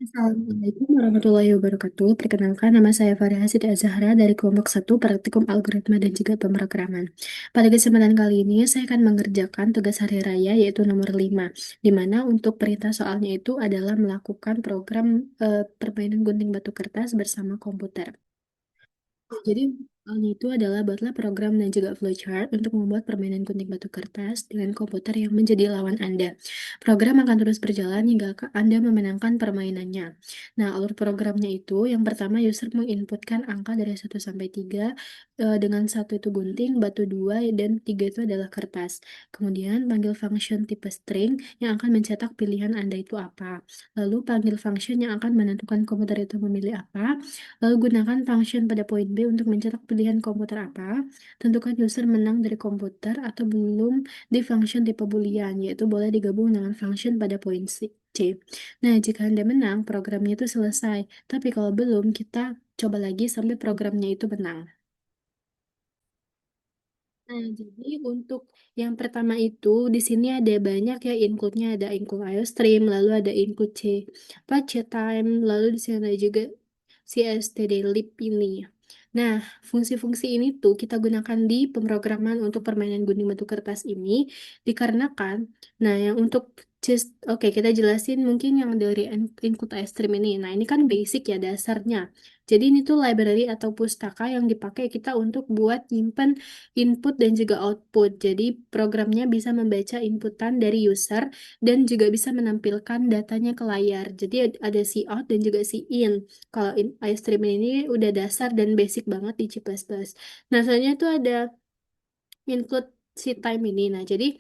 Assalamualaikum warahmatullahi wabarakatuh. Perkenalkan, nama saya Farah Siti Azahra dari kelompok 1 Praktikum Algoritma dan juga Pemrograman. Pada kesempatan kali ini, saya akan mengerjakan tugas hari raya yaitu nomor 5, di mana untuk perintah soalnya itu adalah melakukan program permainan gunting batu kertas bersama komputer. Jadi, soalnya itu adalah buatlah program dan juga flowchart untuk membuat permainan gunting batu kertas dengan komputer yang menjadi lawan Anda. Program akan terus berjalan hingga Anda memenangkan permainannya. Nah, alur programnya itu yang pertama user menginputkan angka dari 1 sampai 3, dengan 1 itu gunting, batu 2, dan 3 itu adalah kertas. Kemudian panggil function tipe string yang akan mencetak pilihan Anda itu apa. Lalu panggil function yang akan menentukan komputer itu memilih apa. Lalu gunakan function pada poin B untuk mencetak pilihan komputer apa. Tentukan user menang dari komputer atau belum di function tipe boolean, yaitu boleh digabung dengan function pada poin C. Nah, jika Anda menang, programnya itu selesai. Tapi kalau belum, kita coba lagi sampai programnya itu menang. Nah, jadi untuk yang pertama itu di sini ada banyak ya include-nya, ada include IOStream, lalu ada include apa time, lalu di sini ada juga CSTDLib ini. Nah, fungsi-fungsi ini tuh kita gunakan di pemrograman untuk permainan gunting batu kertas ini dikarenakan, nah yang untuk oke, kita jelasin mungkin yang dari include IOStream ini. Nah, ini kan basic ya dasarnya. Jadi ini tuh library atau pustaka yang dipakai kita untuk buat nyimpen input dan juga output. Jadi programnya bisa membaca inputan dari user dan juga bisa menampilkan datanya ke layar. Jadi ada si out dan juga si in. Kalau iStream ini udah dasar dan basic banget di C++. Nah, soalnya itu ada include si time ini. Nah, jadi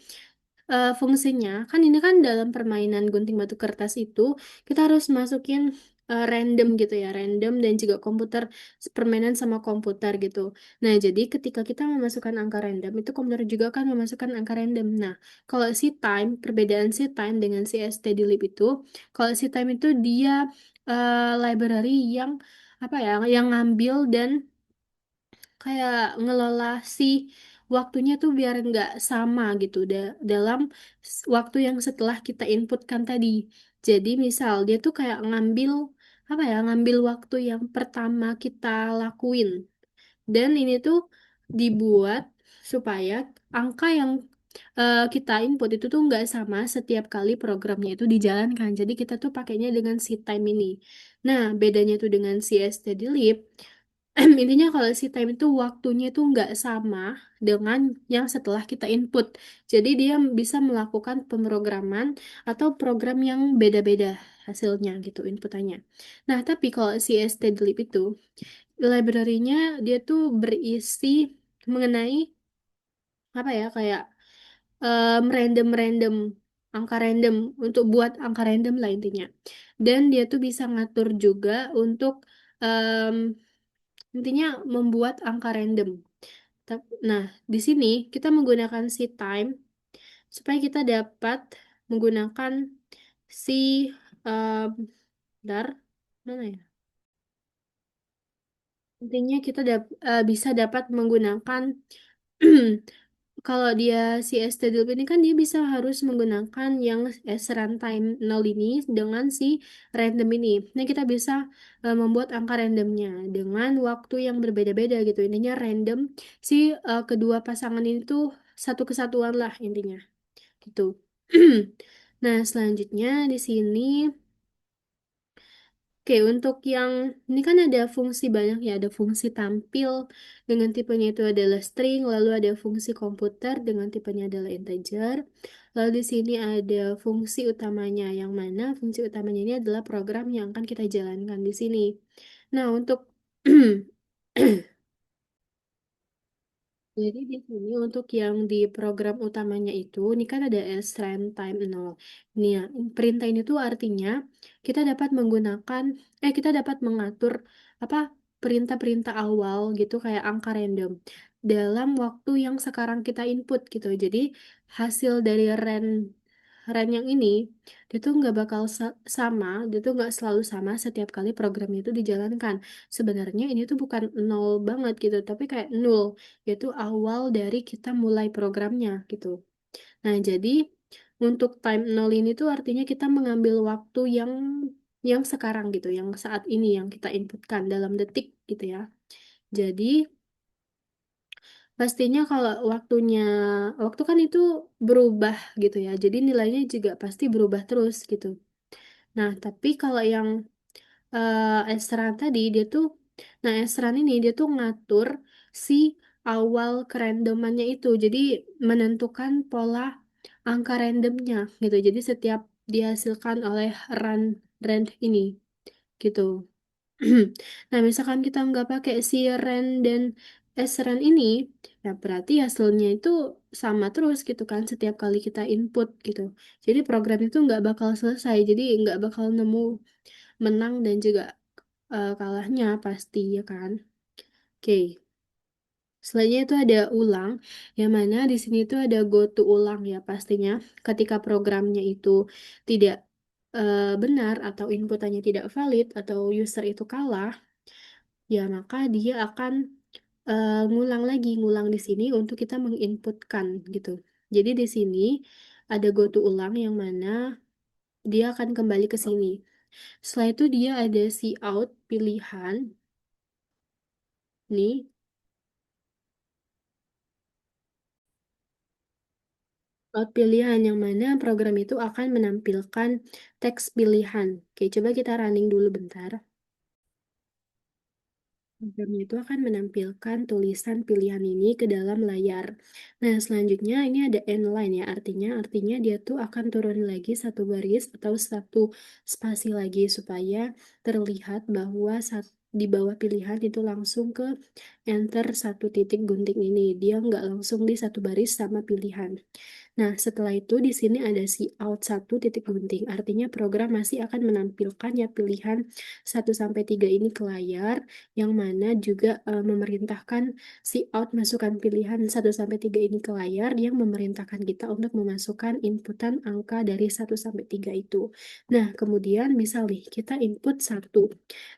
fungsinya kan ini kan dalam permainan gunting batu kertas itu kita harus masukin random gitu ya, random dan juga komputer permainan sama komputer gitu. Nah, jadi ketika kita memasukkan angka random itu komputer juga kan memasukkan angka random. Nah, kalau si time, perbedaan si time dengan si stdlib itu, kalau si time itu dia library yang apa ya, yang ngambil dan kayak ngelola si waktunya tuh biar nggak sama gitu dalam waktu yang setelah kita inputkan tadi. Jadi misal dia tuh kayak ngambil apa ya, ngambil waktu yang pertama kita lakuin. Dan ini tuh dibuat supaya angka yang kita input itu tuh nggak sama setiap kali programnya itu dijalankan. Jadi kita tuh pakainya dengan si time ini. Nah, bedanya tuh dengan si stdlib, intinya kalau si time itu waktunya itu nggak sama dengan yang setelah kita input. Jadi dia bisa melakukan pemrograman atau program yang beda-beda hasilnya gitu inputannya. Nah, tapi kalau si stdlib itu library-nya dia tuh berisi mengenai apa ya, kayak random-random angka random untuk buat angka random lah intinya. Dan dia tuh bisa ngatur juga untuk em, intinya membuat angka random. Nah, di sini kita menggunakan si time supaya kita dapat menggunakan si um, bentar, mana ya? Intinya kita bisa dapat menggunakan kalau dia si stdlib ini kan dia bisa harus menggunakan yang runtime 0 ini dengan si random ini. Nah, kita bisa membuat angka randomnya dengan waktu yang berbeda-beda gitu. Intinya random si kedua pasangan ini tuh satu kesatuan lah intinya gitu. Nah, selanjutnya di sini oke, untuk yang ini kan ada fungsi banyak ya, ada fungsi tampil dengan tipenya itu adalah string, lalu ada fungsi komputer dengan tipenya adalah integer. Lalu di sini ada fungsi utamanya, yang mana fungsi utamanya ini adalah program yang akan kita jalankan di sini. Nah, untuk jadi di sini untuk yang di program utamanya itu, ini kan ada time 0. Ini ya, perintah ini tuh artinya kita dapat menggunakan, kita dapat mengatur apa perintah-perintah awal gitu kayak angka random dalam waktu yang sekarang kita input gitu. Jadi hasil dari ran yang ini dia tuh nggak bakal sama, dia tuh nggak selalu sama setiap kali programnya itu dijalankan. Sebenarnya ini tuh bukan nol banget gitu, tapi kayak nol yaitu awal dari kita mulai programnya gitu. Nah, jadi untuk time nol ini tuh artinya kita mengambil waktu yang yang sekarang gitu, yang saat ini yang kita inputkan dalam detik gitu ya. Jadi pastinya kalau waktu kan itu berubah gitu ya. Jadi nilainya juga pasti berubah terus gitu. Nah, tapi kalau yang Esran tadi Esran ini dia tuh ngatur si awal kerandomannya itu. Jadi menentukan pola angka randomnya gitu. Jadi setiap dihasilkan oleh rand ini gitu. Nah, misalkan kita nggak pakai si ren dan sren ini, ya berarti hasilnya itu sama terus gitu kan setiap kali kita input gitu. Jadi program itu nggak bakal selesai. Jadi nggak bakal nemu menang dan juga kalahnya pasti ya kan. Oke. Selanjutnya itu ada ulang, yang mana di sini itu ada go to ulang ya pastinya. Ketika programnya itu tidak benar atau inputannya tidak valid atau user itu kalah, ya maka dia akan ngulang di sini untuk kita menginputkan gitu. Jadi di sini ada go to ulang yang mana dia akan kembali ke sini. Setelah itu dia ada si out pilihan nih. Pilihan yang mana program itu akan menampilkan teks pilihan. Oke, coba kita running dulu bentar. Programnya itu akan menampilkan tulisan pilihan ini ke dalam layar. Nah, selanjutnya ini ada end line ya, artinya dia tuh akan turun lagi satu baris atau satu spasi lagi supaya terlihat bahwa di bawah pilihan itu langsung ke enter satu titik gunting ini. Dia nggak langsung di satu baris sama pilihan. Nah, setelah itu di sini ada si out satu titik gunting. Artinya program masih akan menampilkan ya pilihan 1 sampai 3 ini ke layar, yang mana juga memerintahkan si out masukkan pilihan 1 sampai 3 ini ke layar, yang memerintahkan kita untuk memasukkan inputan angka dari 1 sampai 3 itu. Nah, kemudian misal nih kita input satu.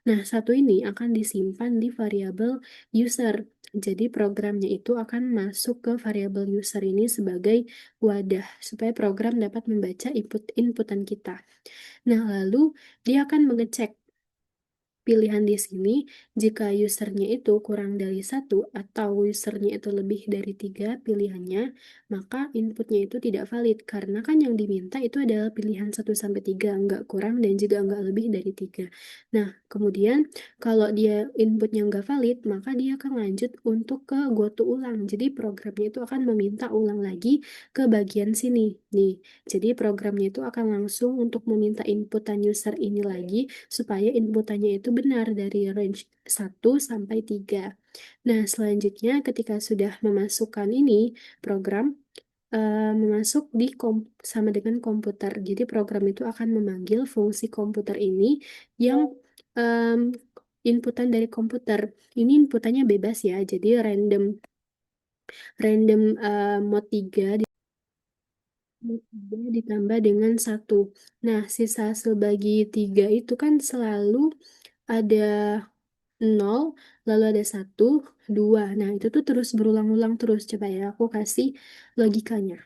Nah, satu ini akan disimpan di variabel user. Jadi programnya itu akan masuk ke variabel user ini sebagai wadah supaya program dapat membaca inputan kita. Nah, lalu dia akan mengecek pilihan di sini, jika usernya itu kurang dari satu atau usernya itu lebih dari 3 pilihannya, maka inputnya itu tidak valid. Karena kan yang diminta itu adalah pilihan 1 sampai 3, nggak kurang dan juga nggak lebih dari 3. Nah, kemudian kalau dia inputnya nggak valid, maka dia akan lanjut untuk ke goto ulang. Jadi programnya itu akan meminta ulang lagi ke bagian sini. Nih, jadi programnya itu akan langsung untuk meminta inputan user ini lagi supaya inputannya itu benar dari range 1 sampai 3. Nah, selanjutnya ketika sudah memasukkan ini, program memasuk di sama dengan komputer. Jadi program itu akan memanggil fungsi komputer ini yang em, inputan dari komputer. Ini inputannya bebas ya, jadi random random mode 3 ditambah dengan satu. Nah, sisa hasil bagi 3 itu kan selalu ada 0, lalu ada 1, 2. Nah, itu tuh terus berulang-ulang terus. Coba ya, aku kasih logikanya.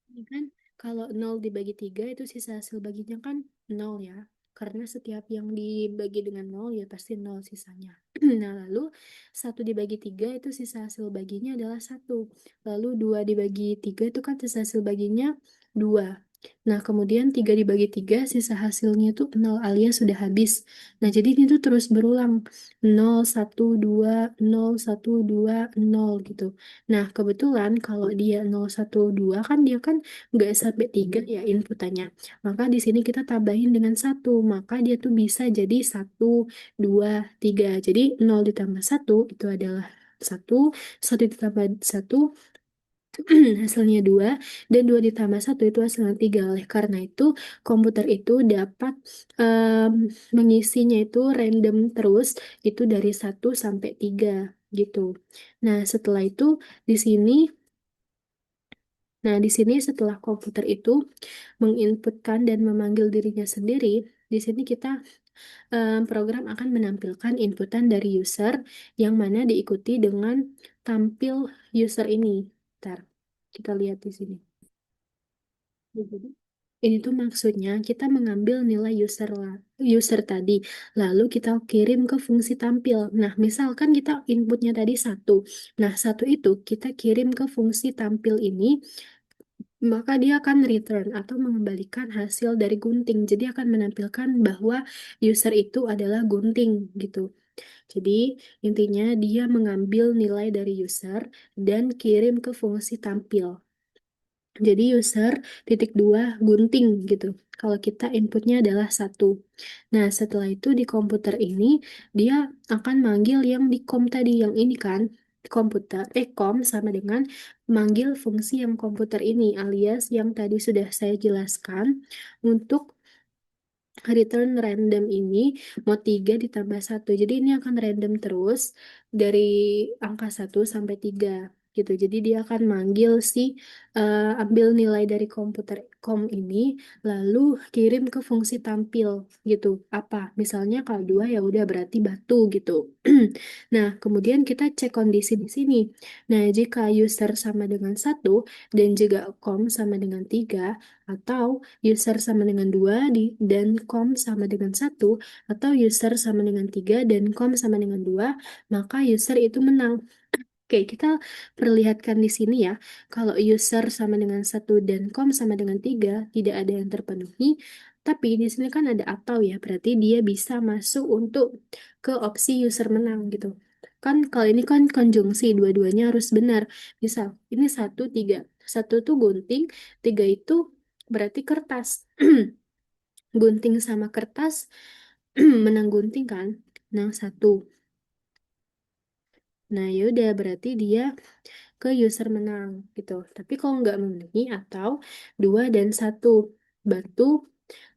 Ini kan kalau 0 dibagi 3 itu sisa hasil baginya kan 0 ya. Karena setiap yang dibagi dengan 0 ya pasti 0 sisanya. Nah, lalu 1 dibagi 3 itu sisa hasil baginya adalah 1. Lalu 2 dibagi 3 itu kan sisa hasil baginya 2. Nah, kemudian 3 dibagi 3 sisa hasilnya itu 0 alias sudah habis. Nah, jadi ini tuh terus berulang. 0, 1, 2, 0, 1, 2, 0 gitu. Nah, kebetulan kalau dia 0, 1, 2 kan dia kan nggak sampai 3 ya inputannya. Maka di sini kita tambahin dengan 1. Maka dia tuh bisa jadi 1, 2, 3. Jadi 0 ditambah 1 itu adalah 1. 1 ditambah 1 hasilnya 2, dan 2 ditambah 1 itu hasilnya 3. Oleh karena itu, komputer itu dapat em, mengisinya itu random terus, itu dari 1 sampai 3 gitu. Nah, setelah itu di sini, setelah komputer itu menginputkan dan memanggil dirinya sendiri, di sini kita program akan menampilkan inputan dari user yang mana diikuti dengan tampil user ini. Ntar kita lihat di sini. Ini tuh maksudnya kita mengambil nilai user tadi, lalu kita kirim ke fungsi tampil. Nah, misalkan kita inputnya tadi satu. Nah, satu itu kita kirim ke fungsi tampil ini, maka dia akan return atau mengembalikan hasil dari gunting. Jadi akan menampilkan bahwa user itu adalah gunting gitu. Jadi intinya dia mengambil nilai dari user dan kirim ke fungsi tampil. Jadi user titik dua gunting gitu. Kalau kita inputnya adalah satu. Nah, setelah itu di komputer ini dia akan manggil yang di kom tadi, yang ini kan komputer kom sama dengan manggil fungsi yang komputer ini alias yang tadi sudah saya jelaskan untuk return random ini mau 3 ditambah satu. Jadi ini akan random terus dari angka 1 sampai 3 gitu. Jadi dia akan manggil ambil nilai dari komputer kom ini lalu kirim ke fungsi tampil gitu. Apa? Misalnya kalau 2 ya udah berarti batu gitu. Nah, kemudian kita cek kondisi di sini. Nah, jika user sama dengan satu dan juga kom sama dengan 3 atau user sama dengan 2 dan com sama dengan satu atau user sama dengan 3 dan com sama dengan 2 maka user itu menang. Oke, kita perlihatkan di sini ya, kalau user sama dengan satu dan com sama dengan 3 tidak ada yang terpenuhi, tapi di sini kan ada atau ya, berarti dia bisa masuk untuk ke opsi user menang gitu. Kan kalau ini kan konjungsi, dua-duanya harus benar. Misal, ini satu, tiga. Satu tuh gunting, tiga itu berarti kertas. Gunting sama kertas menang gunting kan? Menang satu. Nah, yaudah berarti dia ke user menang gitu. Tapi kalau nggak memenuhi atau 2 dan 1 batu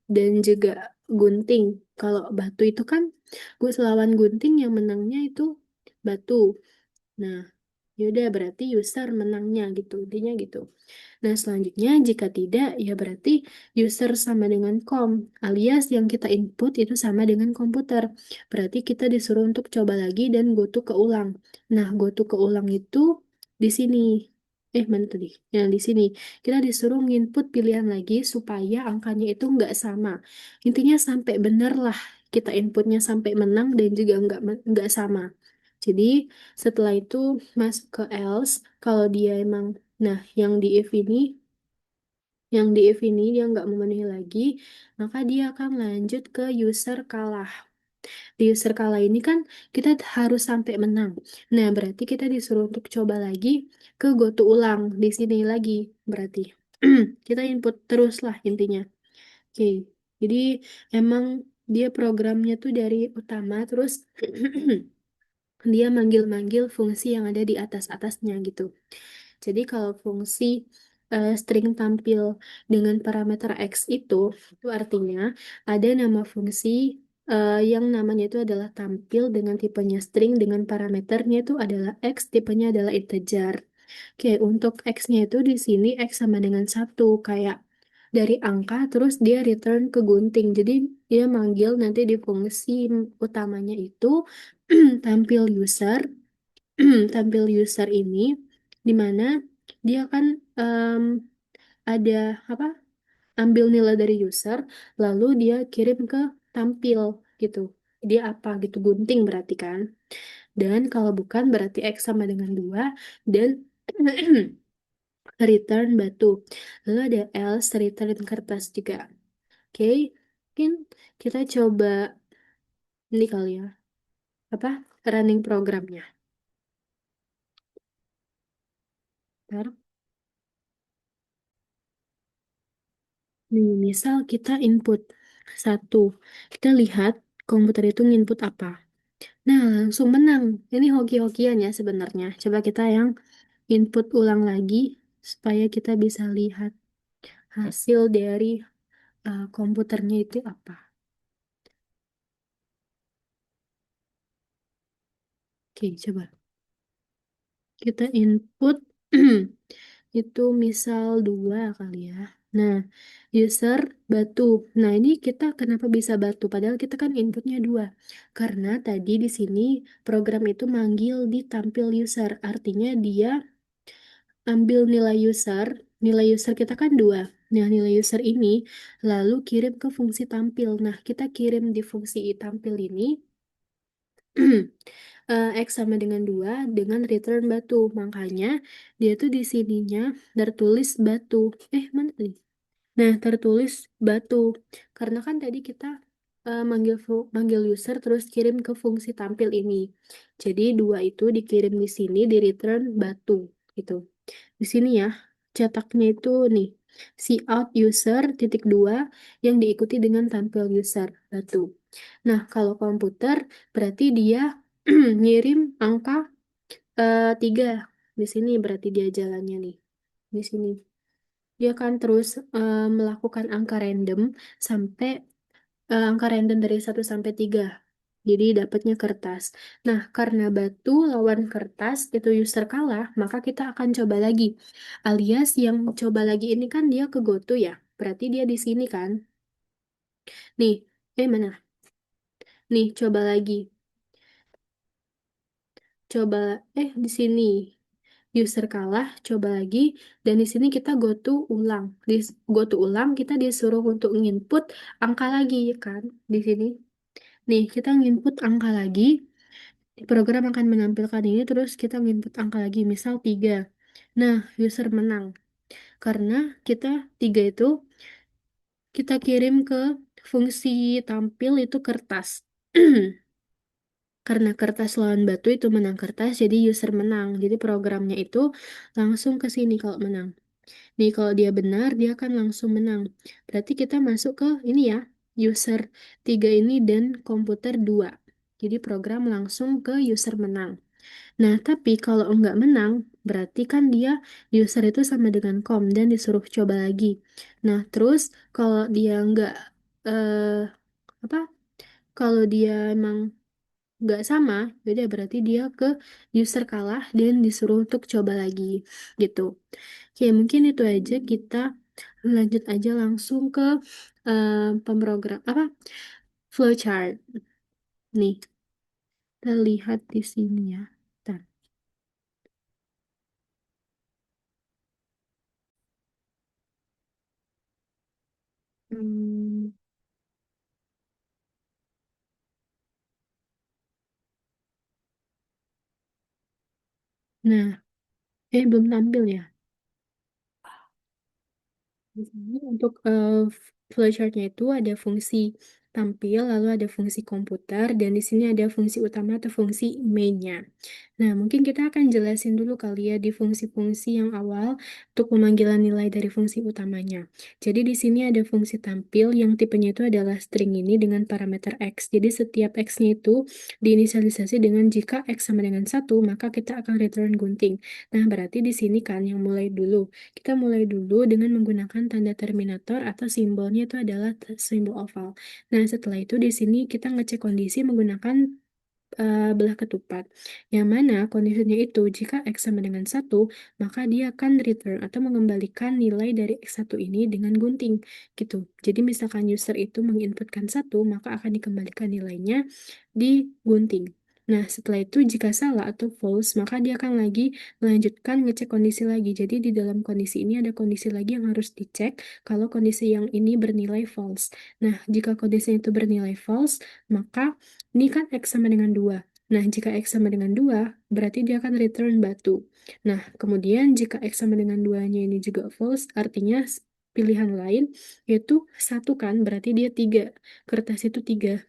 dan juga gunting. Kalau batu itu kan gue lawan gunting yang menangnya itu batu. Nah, yaudah berarti user menangnya gitu. Intinya gitu. Nah, selanjutnya jika tidak, ya berarti user sama dengan com, alias yang kita input itu sama dengan komputer. Berarti kita disuruh untuk coba lagi dan go to ke ulang. Nah, go to ke ulang itu di sini. Mana tadi? Yang di sini. Kita disuruh nginput pilihan lagi supaya angkanya itu nggak sama. Intinya sampai bener lah kita inputnya sampai menang dan juga nggak sama. Jadi setelah itu masuk ke else. Kalau dia emang, nah yang di if ini, dia nggak memenuhi lagi, maka dia akan lanjut ke user kalah. Di user kalah ini kan kita harus sampai menang. Nah, berarti kita disuruh untuk coba lagi ke goto ulang di sini lagi. Berarti kita input terus lah intinya. Oke, jadi emang dia programnya tuh dari utama terus dia manggil-manggil fungsi yang ada di atas-atasnya gitu. Jadi kalau fungsi string tampil dengan parameter x itu artinya ada nama fungsi yang namanya itu adalah tampil dengan tipenya string dengan parameternya itu adalah x, tipenya adalah integer. Oke, untuk x-nya itu di sini x sama dengan satu kayak dari angka terus dia return ke gunting. Jadi dia manggil nanti di fungsi utamanya itu tampil user tampil user ini di mana dia kan em, ada apa ambil nilai dari user lalu dia kirim ke tampil gitu dia apa gitu gunting berarti kan dan kalau bukan berarti X sama dengan 2 dan return batu lalu ada else return kertas juga oke mungkin kita coba ini kali ya apa running programnya. Ntar. Nih, misal kita input satu, kita lihat komputer itu nginput apa. Nah, langsung menang. Ini hoki-hokian ya sebenarnya. Coba kita yang input ulang lagi supaya kita bisa lihat hasil dari komputernya itu apa. Oke, coba kita input itu misal 2 kali ya. Nah, user batu. Nah, ini kita kenapa bisa batu? Padahal kita kan inputnya 2. Karena tadi di sini program itu manggil di tampil user. Artinya dia ambil nilai user kita kan 2. Nah, nilai user ini lalu kirim ke fungsi tampil. Nah, kita kirim di fungsi tampil ini X sama dengan 2 dengan return batu. Makanya dia tuh di sininya tertulis batu. Mana nih? Nah, tertulis batu. Karena kan tadi kita manggil user terus kirim ke fungsi tampil ini. Jadi 2 itu dikirim di sini di return batu gitu. Di sini ya, cetaknya itu nih, out user titik 2 yang diikuti dengan tampil user batu. Nah, kalau komputer berarti dia ngirim angka 3. Di sini berarti dia jalannya nih. Di sini. Dia kan terus melakukan angka random sampai angka random dari 1 sampai 3. Jadi dapatnya kertas. Nah, karena batu lawan kertas itu user kalah, maka kita akan coba lagi. Alias yang coba lagi ini kan dia ke GoTo ya. Berarti dia di sini kan. Nih, mana? Nih, coba lagi. Coba, di sini. User kalah, coba lagi. Dan di sini kita GoTo ulang. Di GoTo ulang, kita disuruh untuk nginput angka lagi kan. Di sini. Nih, kita nginput angka lagi. Program akan menampilkan ini, terus kita nginput angka lagi, misal 3. Nah, user menang. Karena kita 3 itu kita kirim ke fungsi tampil itu kertas. Karena kertas lawan batu itu menang kertas, jadi user menang. Jadi programnya itu langsung ke sini kalau menang. Nih, kalau dia benar, dia akan langsung menang. Berarti kita masuk ke ini ya, user 3 ini dan komputer 2. Jadi program langsung ke user menang. Nah, tapi kalau enggak menang, berarti kan dia user itu sama dengan com dan disuruh coba lagi. Nah, terus kalau dia enggak eh apa? Kalau dia emang enggak sama, beda berarti dia ke user kalah dan disuruh untuk coba lagi gitu. Oke, mungkin itu aja, kita lanjut aja langsung ke eh, pemrogram flowchart. Nih, kita lihat di sini ya. Bentar. Hmm, nah, belum tampil ya. Di sini untuk flowchartnya itu ada fungsi tampil, lalu ada fungsi komputer, dan di sini ada fungsi utama atau fungsi main-nya. Nah, mungkin kita akan jelasin dulu kali ya di fungsi-fungsi yang awal untuk pemanggilan nilai dari fungsi utamanya. Jadi di sini ada fungsi tampil yang tipenya itu adalah string ini dengan parameter x. Jadi setiap x-nya itu diinisialisasi dengan jika x sama dengan 1, maka kita akan return gunting. Nah, berarti di sini kan yang mulai dulu. Kita mulai dulu dengan menggunakan tanda terminator atau simbolnya itu adalah simbol oval. Nah, setelah itu di sini kita ngecek kondisi menggunakan belah ketupat. Yang mana kondisinya itu jika X sama dengan 1, maka dia akan return atau mengembalikan nilai dari X1 ini dengan gunting. Gitu. Jadi misalkan user itu menginputkan 1, maka akan dikembalikan nilainya di gunting. Nah, setelah itu jika salah atau false, maka dia akan lagi melanjutkan ngecek kondisi lagi. Jadi di dalam kondisi ini ada kondisi lagi yang harus dicek kalau kondisi yang ini bernilai false. Nah, jika kondisi itu bernilai false, maka ini kan X sama dengan 2. Nah, jika X sama dengan 2, berarti dia akan return batu. Nah, kemudian jika X sama dengan 2-nya ini juga false, artinya pilihan lain yaitu 1 kan, berarti dia 3. Kertas itu 3.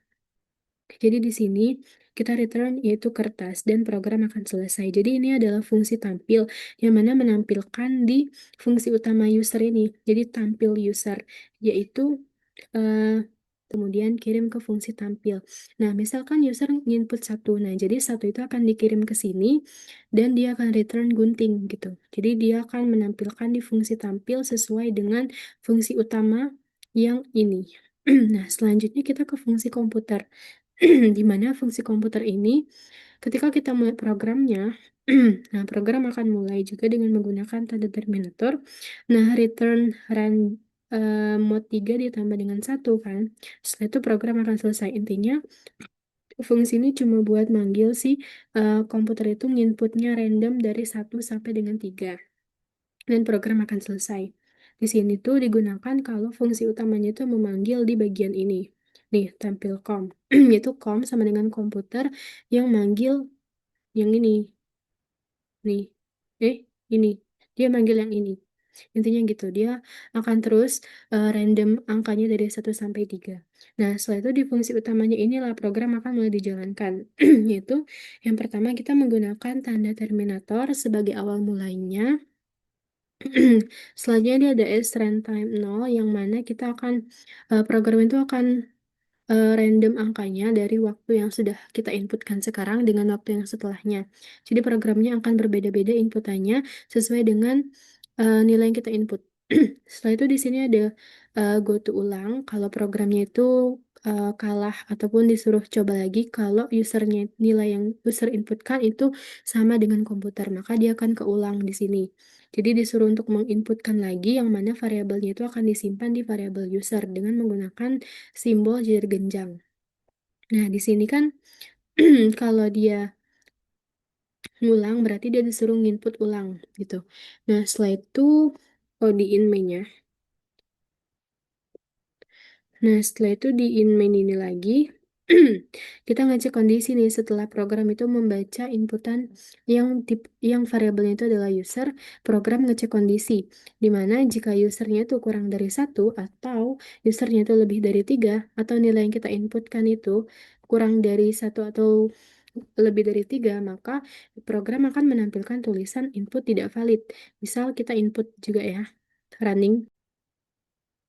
Jadi di sini kita return yaitu kertas dan program akan selesai. Jadi ini adalah fungsi tampil yang mana menampilkan di fungsi utama user ini. Jadi tampil user yaitu eh, kemudian kirim ke fungsi tampil. Nah, misalkan user input 1. Nah, jadi 1 itu akan dikirim ke sini dan dia akan return gunting gitu. Jadi dia akan menampilkan di fungsi tampil sesuai dengan fungsi utama yang ini. Nah, selanjutnya kita ke fungsi komputer. Di mana fungsi komputer ini, ketika kita mulai programnya, nah program akan mulai juga dengan menggunakan tanda terminator. Nah, return run mode 3 ditambah dengan 1 kan. Setelah itu program akan selesai. Intinya, fungsi ini cuma buat manggil si komputer itu nginputnya random dari 1 sampai dengan 3 dan program akan selesai. Di sini tuh digunakan kalau fungsi utamanya itu memanggil di bagian ini. Nih, tampil com. Itu com sama dengan komputer yang manggil yang ini. Nih. Eh, ini. Dia manggil yang ini. Intinya gitu, dia akan terus random angkanya dari 1 sampai 3. Nah, setelah itu di fungsi utamanya inilah program akan mulai dijalankan. Yaitu yang pertama kita menggunakan tanda terminator sebagai awal mulainya. Selanjutnya dia ada sRunTime 0 yang mana kita akan program itu akan random angkanya dari waktu yang sudah kita inputkan sekarang dengan waktu yang setelahnya. Jadi programnya akan berbeda-beda inputannya sesuai dengan nilai yang kita input. Setelah itu di sini ada go to ulang kalau programnya itu kalah ataupun disuruh coba lagi kalau usernya nilai yang user inputkan itu sama dengan komputer, maka dia akan keulang di sini. Jadi disuruh untuk menginputkan lagi yang mana variabelnya itu akan disimpan di variabel user dengan menggunakan simbol jajar genjang. Nah, di sini kan kalau dia ngulang berarti dia disuruh nginput ulang gitu. Nah, setelah itu di main-nya. Nah, setelah itu di in main ini lagi, kita ngecek kondisi nih setelah program itu membaca inputan yang variabelnya itu adalah user, program ngecek kondisi, di mana jika usernya itu kurang dari 1 atau usernya itu lebih dari 3 atau nilai yang kita inputkan itu kurang dari 1 atau lebih dari 3 maka program akan menampilkan tulisan input tidak valid. Misal kita input juga ya, running.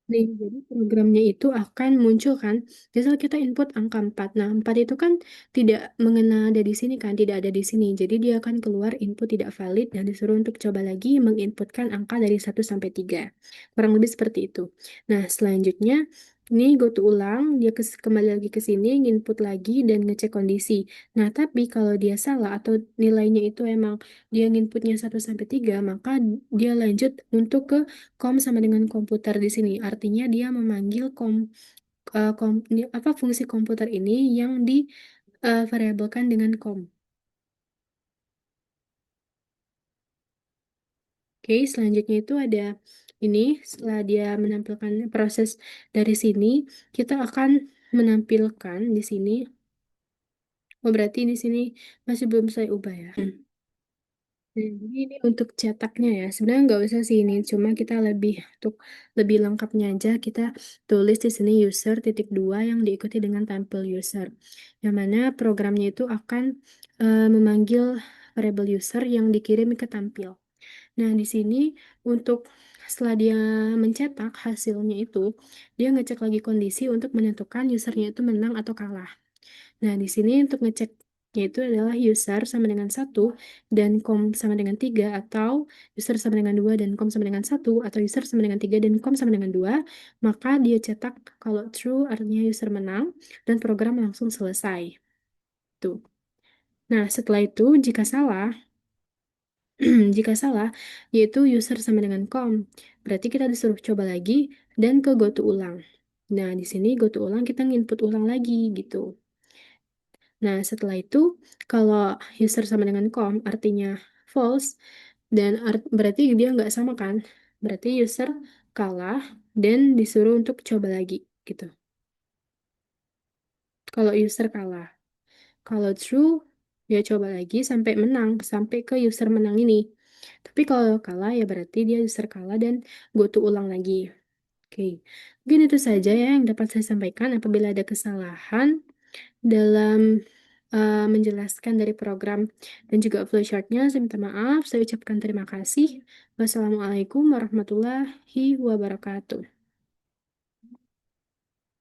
Nih, jadi programnya itu akan muncul kan, misal kita input angka 4. Nah, 4 itu kan tidak mengena ada di sini kan, tidak ada di sini. Jadi dia akan keluar input tidak valid dan disuruh untuk coba lagi menginputkan angka dari 1 sampai 3. Kurang lebih seperti itu. Nah, selanjutnya ini go to ulang, dia kembali lagi ke sini, input lagi dan ngecek kondisi. Nah, tapi kalau dia salah atau nilainya itu emang dia nginputnya 1 sampai 3, maka dia lanjut untuk ke com sama dengan komputer di sini. Artinya dia memanggil apa fungsi komputer ini yang di variabelkan dengan com. Oke, selanjutnya itu ada ini setelah dia menampilkan proses dari sini, kita akan menampilkan di sini. Oh, berarti di sini masih belum saya ubah ya. Nah, jadi ini untuk cetaknya ya. Sebenarnya nggak usah sih ini, cuma kita untuk lebih lengkapnya aja kita tulis di sini user titik dua yang diikuti dengan tampil user. Yang mana programnya itu akan memanggil variable user yang dikirim ke tampil. Nah, di sini untuk setelah dia mencetak hasilnya itu, dia ngecek lagi kondisi untuk menentukan usernya itu menang atau kalah. Nah, di sini untuk ngecek yaitu adalah user sama dengan 1 dan com sama dengan 3 atau user sama dengan 2 dan com sama dengan 1 atau user sama dengan 3 dan com sama dengan 2, maka dia cetak kalau true artinya user menang dan program langsung selesai. Tuh. Nah, setelah itu jika salah, jika salah yaitu user sama dengan com, berarti kita disuruh coba lagi dan ke goto ulang. Nah, di sini goto ulang kita nginput ulang lagi gitu. Nah, setelah itu, kalau user sama dengan com, artinya false, dan berarti dia nggak sama kan? Berarti user kalah dan disuruh untuk coba lagi, gitu. Kalau user kalah. Kalau true, dia coba lagi sampai menang, sampai ke user menang ini. Tapi kalau kalah, ya berarti dia user kalah dan go to ulang lagi. Oke, mungkin itu saja ya yang dapat saya sampaikan. Apabila ada kesalahan dalam menjelaskan dari program dan juga flowchartnya, saya minta maaf. Saya ucapkan terima kasih. Wassalamualaikum warahmatullahi wabarakatuh.